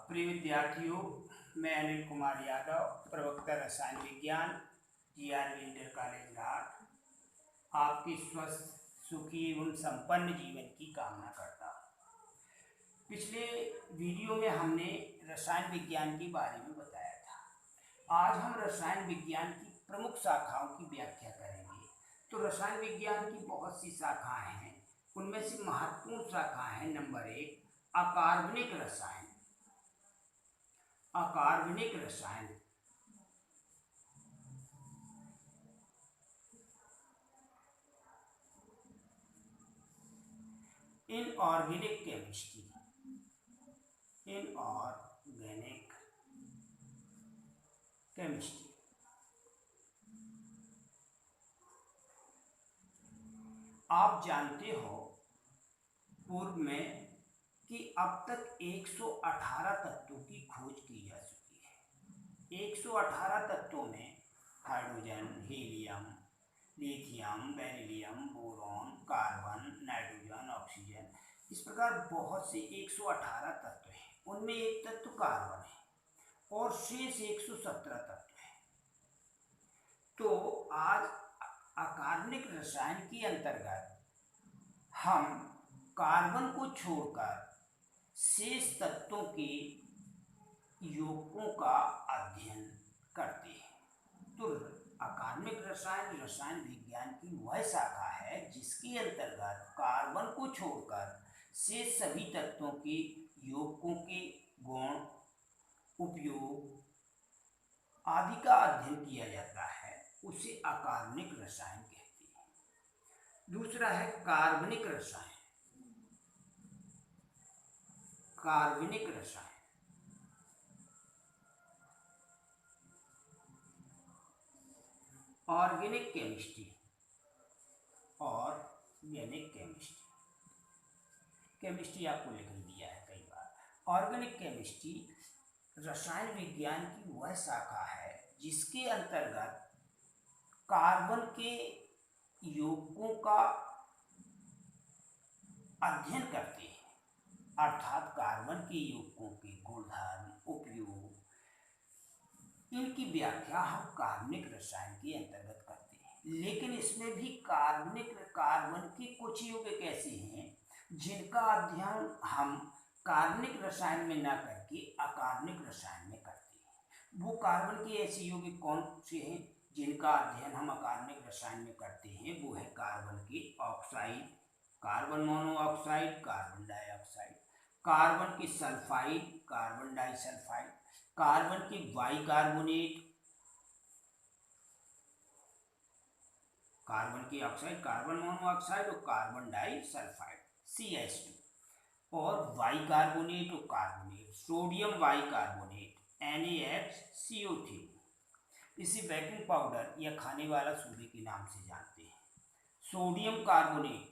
प्रिय विद्यार्थियों, मैं अनिल कुमार यादव, प्रवक्ता रसायन विज्ञान, जीआरवी इंटर कॉलेज घाट, आपकी स्वस्थ, सुखी एवं संपन्न जीवन की कामना करता हूँ। पिछले वीडियो में हमने रसायन विज्ञान के बारे में बताया था। आज हम रसायन विज्ञान की प्रमुख शाखाओं की व्याख्या करेंगे। तो रसायन विज्ञान की बहुत सी शाखाएं हैं, उनमें से महत्वपूर्ण शाखाएं हैं। नंबर 1, अकार्बनिक रसायन। अकार्बनिक रसायन इनऑर्गेनिक केमिस्ट्री। इनऑर्गेनिक केमिस्ट्री आप जानते हो पूर्व में कि अब तक 118 तत्वों की खोज की जा चुकी है। 118 तत्वों में hydrogen, helium, lithium, beryllium, boron, carbon, nitrogen, oxygen, इस प्रकार बहुत से 118 तत्व हैं। उनमें एक तत्व कार्बन है और शेष 117 तत्व हैं। तो आज अकार्बनिक रसायन के अंतर्गत हम कार्बन को छोड़कर शेष तत्वों के यौगिकों का अध्ययन करते हैं। तो अकार्बनिक रसायन रसायन विज्ञान की वह शाखा है जिसके अंतर्गत कार्बन को छोड़कर शेष सभी तत्वों के यौगिकों के गुण, उपयोग आदि का अध्ययन किया जाता है। उसे अकार्बनिक रसायन कहते हैं। दूसरा है कार्बनिक रसायन। कार्बनिक रसायन organic chemistry. Organic chemistry chemistry आपको लिख दिया है कई बार। ऑर्गेनिक केमिस्ट्री रसायन विज्ञान की वह शाखा है जिसके अंतर्गत कार्बन के यौगिकों का अध्ययन करते हैं, अर्थात कार्बन के यौगिकों के गुणधर्म, उपयोग, इनकी व्याख्या हम कार्बनिक रसायन के अंतर्गत करते हैं। लेकिन इसमें भी कार्बन के कुछ यौगिक ऐसे हैं जिनका अध्ययन हम कार्बनिक रसायन में ना करके अकार्बनिक रसायन में करते हैं। वो कार्बन के ऐसे यौगिक कौन से हैं जिनका अध्ययन हम अकार्बनिक रसायन में करते हैं? वो है कार्बन के oxide, carbon monoxide, carbon dioxide, carbon के सल्फाइड, कार्बन डाइसल्फाइड, कार्बन के बाइकार्बोनेट, कार्बन की ऑक्साइड, कार्बन मोनोऑक्साइड और कार्बन डाइसल्फाइड CH2, और बाइकार्बोनेट और कार्बोनेट, सोडियम बाइकार्बोनेट NaHCO3, इसे बेकिंग पाउडर या खाने वाला सोडे के नाम से जानते हैं। सोडियम कार्बोनेट,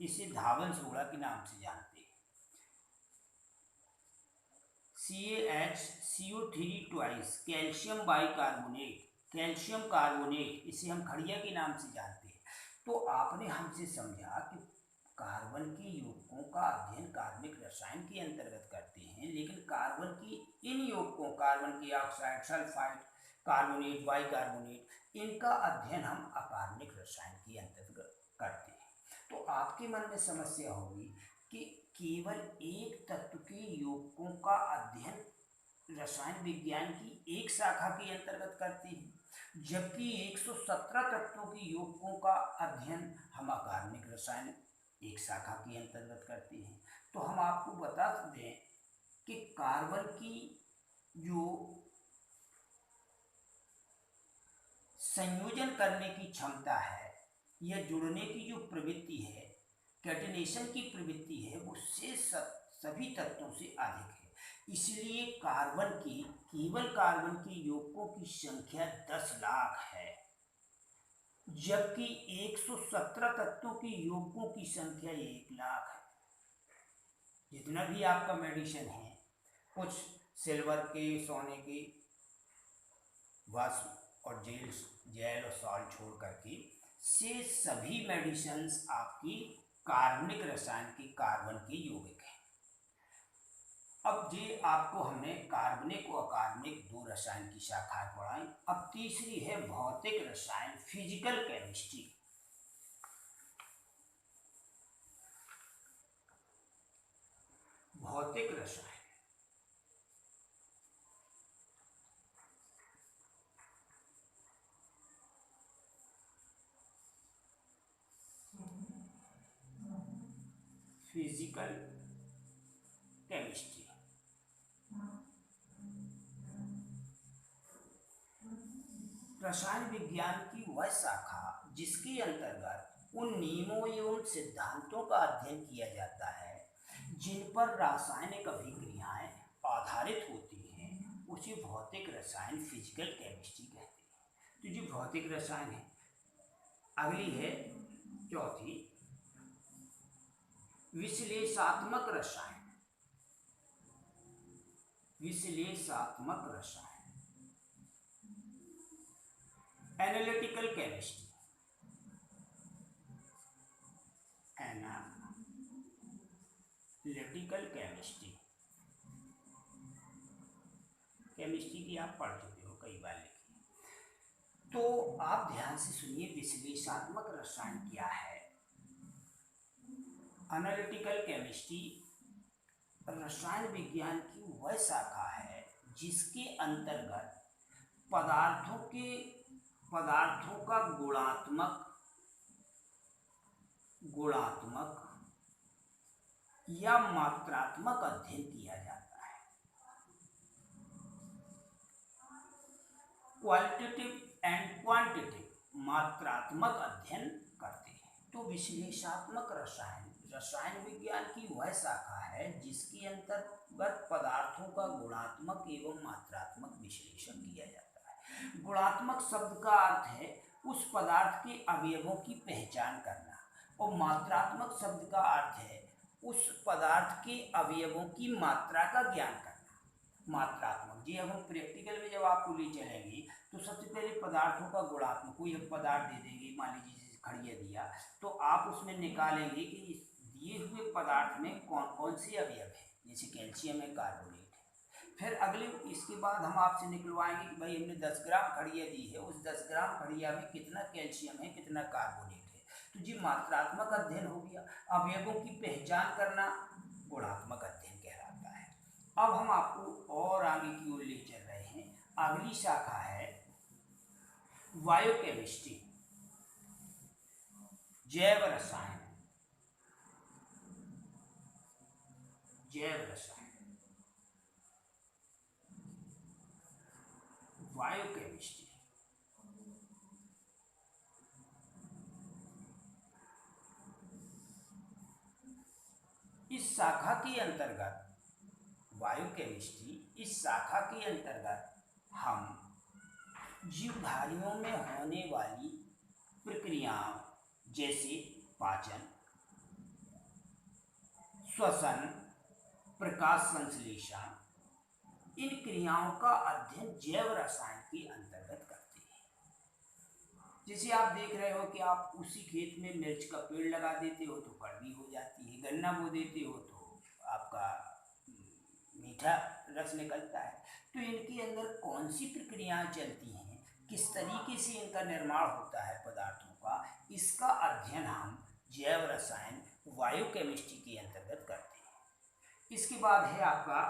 इसे धावन सोडा के नाम से जानते हैं। CaHCO3 twice, calcium bicarbonate, calcium carbonate, इसे हम खड़िया के नाम से जानते हैं। तो आपने हमसे समझा कि कार्बन के यौगिकों का अध्ययन कार्बनिक रसायन के अंतर्गत करते हैं, लेकिन कार्बन की इन यौगिकों, कार्बन की ऑक्साइड, सल्फाइड, कार्बोनेट, बाइकार्बोनेट, इनका अध्ययन हम अकार्बनिक रसायन के अंतर्गत करते हैं। तो आपके मन में समस्या होगी कि केवल एक तत्व के यौगिकों का अध्ययन रसायन विज्ञान की एक शाखा के अंतर्गत करते हैं, जबकि 117 तत्वों के यौगिकों का अध्ययन हम अकार्बनिक रसायन एक शाखा के अंतर्गत करते हैं। तो हम आपको बता दें कि कार्बन की जो संयोजन करने की क्षमता है या जुड़ने की जो प्रवृत्ति है, कैटिनेशन की प्रवृत्ति है, वो शेष सभी तत्वों से अधिक है। इसलिए केवल कार्बन के यौगिकों की संख्या 10 लाख है, जबकि 117 तत्वों के यौगिकों की संख्या 1 लाख है। जितना भी आपका मेडिसिन है, कुछ सिल्वर के, सोने के, वाष्प और जेल और सॉल्ट छोड़ करके से सभी मेडिसिन्स आपकी कार्बनिक रसायन के कार्बन के यौगिक हैं। अब ये आपको हमने कार्बनिक व अकार्बनिक दो रसायन की शाखाएं पढ़ाई। अब तीसरी है भौतिक रसायन, फिजिकल केमिस्ट्री। भौतिक रसायन फिजिकल केमिस्ट्री। रसायन विज्ञान की वह शाखा जिसके अंतर्गत उन नियमों एवं सिद्धांतों का अध्ययन किया जाता है जिन पर रासायनिक अभिक्रियाएं आधारित होती हैं, उसे भौतिक रसायन, फिजिकल केमिस्ट्री कहते हैं। तो जो भौतिक रसायन है, अगली है चौथी, विश्लेषणात्मक रसायन। विश्लेषणात्मक रसायन, analytical chemistry. Analytical chemistry, chemistry की आप पढ़ चुके हो, कई बार लिखी। तो आप ध्यान से सुनिए, विश्लेषणात्मक रसायन क्या है। एनालिटिकल केमिस्ट्री रसायन विज्ञान की वह शाखा है जिसके अंतर्गत पदार्थों का गुणात्मक या मात्रात्मक अध्ययन किया जाता है। क्वालिटेटिव एंड क्वांटिटेटिव, मात्रात्मक अध्ययन करते हैं। तो विश्लेषणात्मक रसायन विज्ञान की वह शाखा है जिसके अंतर्गत पदार्थों का गुणात्मक एवं मात्रात्मक विश्लेषण किया जाता है। गुणात्मक शब्द का अर्थ है उस पदार्थ के अवयवों की पहचान करना, और मात्रात्मक शब्द का अर्थ है उस पदार्थ के अवयवों की मात्रा का ज्ञान करना। मात्रात्मक जी, हम प्रैक्टिकल में जब आपको ले चलेंगे तो सबसे पहले पदार्थों का गुणात्मक, कोई एक पदार्थ दे देंगे, मान लीजिए खड़िया दिया, तो आप उसमें निकालेंगे कि इस दिए हुए पदार्थ में कौन कौन से अवयव है, जैसे कैल्शियम है, कार्बोनेट है। फिर अगले इसके बाद हम आपसे निकलवाएंगे कि भाई हमने 10 ग्राम खड़िया दी है, उस 10 ग्राम खड़िया में कितना कैल्शियम है, कितना कार्बोनेट है। तो जी मात्रात्मक अध्ययन हो गया। अवयवों की पहचान करना गुणात्मक अध्ययन कहलाता है। अब हम आपको और आगे की ओर ले चल रहे हैं। अगली शाखा है बायोकेमिस्ट्री, जैव रसायन। जैव रसायन, बायोकेमिस्ट्री। इस शाखा के अंतर्गत, बायोकेमिस्ट्री इस शाखा के अंतर्गत हम जीवधारियों में होने वाली प्रक्रियाओं जैसे पाचन, श्वसन, प्रकाश संश्लेषण, इन क्रियाओं का अध्ययन जैव रसायन के अंतर्गत करते हैं। जैसे आप देख रहे हो कि आप उसी खेत में मिर्च का पेड़ लगा देते हो तो कड़वी हो जाती है, गन्ना बो देते हो तो आपका मीठा रस निकलता है। तो इनके अंदर कौन सी प्रक्रियाएं चलती हैं, किस तरीके से इनका निर्माण होता है पदार्थों का, इसका अध्ययन हम जैव रसायन, बायोकेमिस्ट्री के अंतर्गत करते हैं। इसके बाद है आपका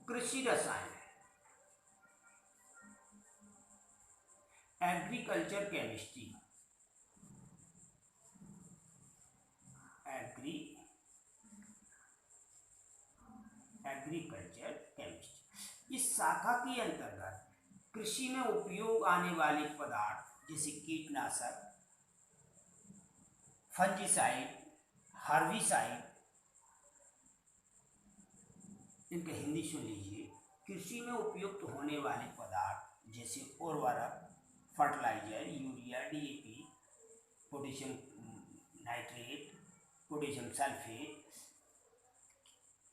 कृषि रसायन, एग्रीकल्चर केमिस्ट्री। एग्रीकल्चर केमिस्ट्री इस शाखा के अंतर्गत कृषि में उपयोग आने वाले पदार्थ जैसे कीटनाशक, फंजीसाइड, हार्बिसाइड, इनका हिंदी सुन लीजिए। कृषि में उपयुक्त होने वाले पदार्थ जैसे उर्वरक, fertiliser, urea, DAP, potassium nitrate, potassium sulphate.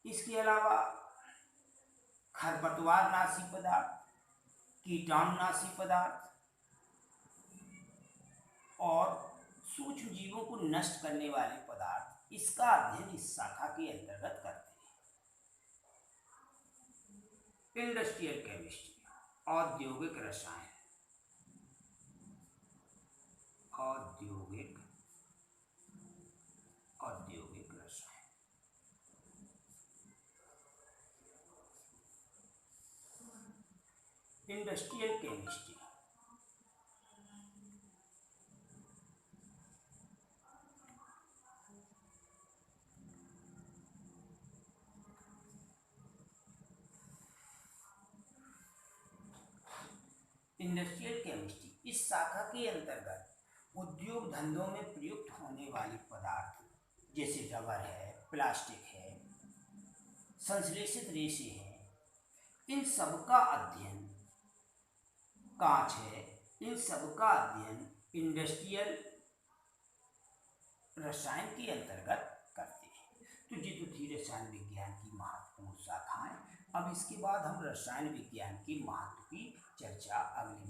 इसके अलावा खरपतवारनाशी पदार्थ, कीटाणुनाशी पदार्थ और सूक्ष्म जीवों को नष्ट करने वाले पदार्थ इसका अध्ययन इस शाखा के अंतर्गत करते हैं। इंडस्ट्रियल केमिस्ट्री, औद्योगिक रसायन, औद्योगिक रसायन। इंडस्ट्रियल केमिस्ट्री इंडस्ट्रियल केमिस्ट्री इस शाखा के अंतर्गत उद्योग धंधों में प्रयुक्त होने वाले पदार्थ जैसे रबर है, प्लास्टिक है, संश्लेषित रेशे हैं, इन सब का अध्ययन, कांच है, इन सब का अध्ययन इंडस्ट्रियल रसायन के अंतर्गत करते हैं। तो ये तो थी रसायन विज्ञान की महत्वपूर्ण शाखाएं। अब इसके बाद हम रसायन विज्ञान के महत्व की चर्चा अगली